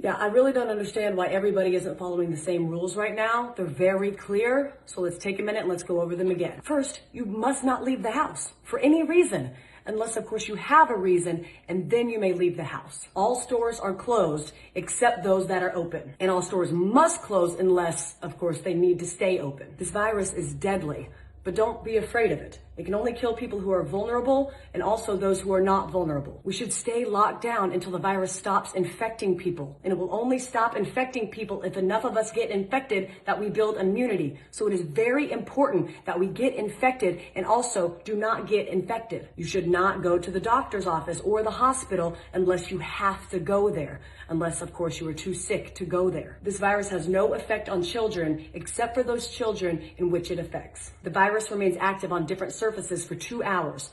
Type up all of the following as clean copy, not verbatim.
Yeah, I really don't understand why everybody isn't following the same rules right now. They're very clear. So let's take a minute and let's go over them again. First, you must not leave the house for any reason, unless of course you have a reason, and then you may leave the house. All stores are closed except those that are open. And all stores must close unless, of course, they need to stay open. This virus is deadly, but don't be afraid of it. It can only kill people who are vulnerable and also those who are not vulnerable. We should stay locked down until the virus stops infecting people. And it will only stop infecting people if enough of us get infected that we build immunity. So it is very important that we get infected and also do not get infected. You should not go to the doctor's office or the hospital unless you have to go there. Unless, of course, you are too sick to go there. This virus has no effect on children except for those children in which it affects. The virus remains active on different surfaces for 2 hours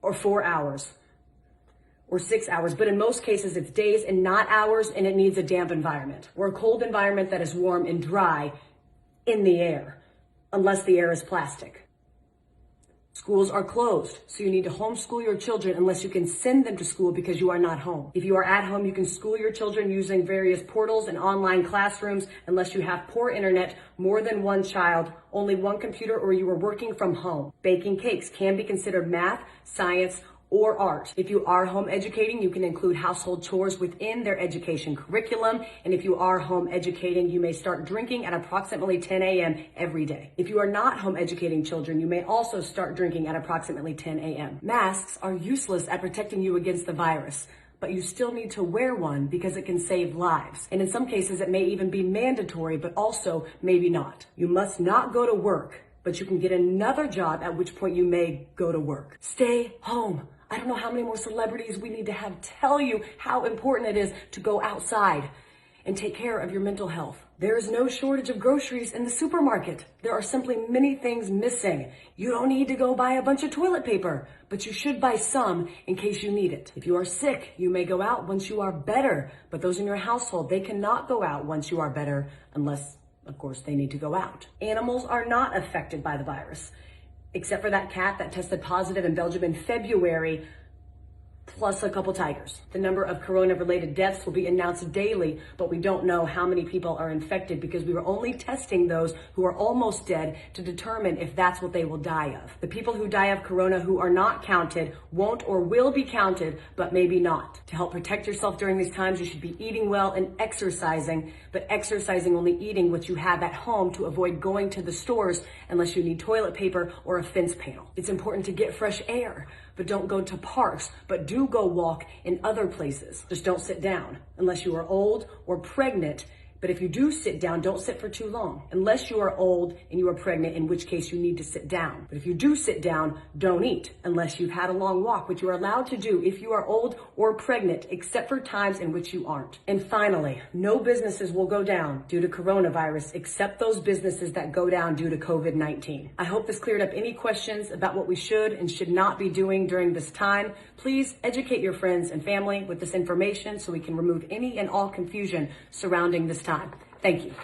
or 4 hours or 6 hours, but in most cases it's days and not hours, and it needs a damp environment or a cold environment that is warm and dry in the air, unless the air is plastic. Schools are closed, so you need to homeschool your children unless you can send them to school because you are not home. If you are at home, you can school your children using various portals and online classrooms unless you have poor internet, more than one child, only one computer, or you are working from home. Baking cakes can be considered math, science, or art. If you are home educating, you can include household chores within their education curriculum. And if you are home educating, you may start drinking at approximately 10 a.m. every day. If you are not home educating children, you may also start drinking at approximately 10 a.m. Masks are useless at protecting you against the virus, but you still need to wear one because it can save lives. And in some cases, it may even be mandatory, but also maybe not. You must not go to work, but you can get another job, at which point you may go to work. Stay home. I don't know how many more celebrities we need to have tell you how important it is to go outside and take care of your mental health. There is no shortage of groceries in the supermarket. There are simply many things missing. You don't need to go buy a bunch of toilet paper, but you should buy some in case you need it. If you are sick, you may go out once you are better, but those in your household, they cannot go out once you are better unless, of course, they need to go out. Animals are not affected by the virus, except for that cat that tested positive in Belgium in February, plus a couple tigers. The number of corona-related deaths will be announced daily, but we don't know how many people are infected because we were only testing those who are almost dead to determine if that's what they will die of. The people who die of corona who are not counted won't or will be counted, but maybe not. To help protect yourself during these times, you should be eating well and exercising, but exercising only eating what you have at home to avoid going to the stores unless you need toilet paper or a fence panel. It's important to get fresh air, but don't go to parks, but do go walk in other places. Just don't sit down unless you are old or pregnant. But if you do sit down, don't sit for too long. Unless you are old and you are pregnant, in which case you need to sit down. But if you do sit down, don't eat unless you've had a long walk, which you are allowed to do if you are old or pregnant, except for times in which you aren't. And finally, no businesses will go down due to coronavirus except those businesses that go down due to COVID-19. I hope this cleared up any questions about what we should and should not be doing during this time. Please educate your friends and family with this information so we can remove any and all confusion surrounding this time. Thank you.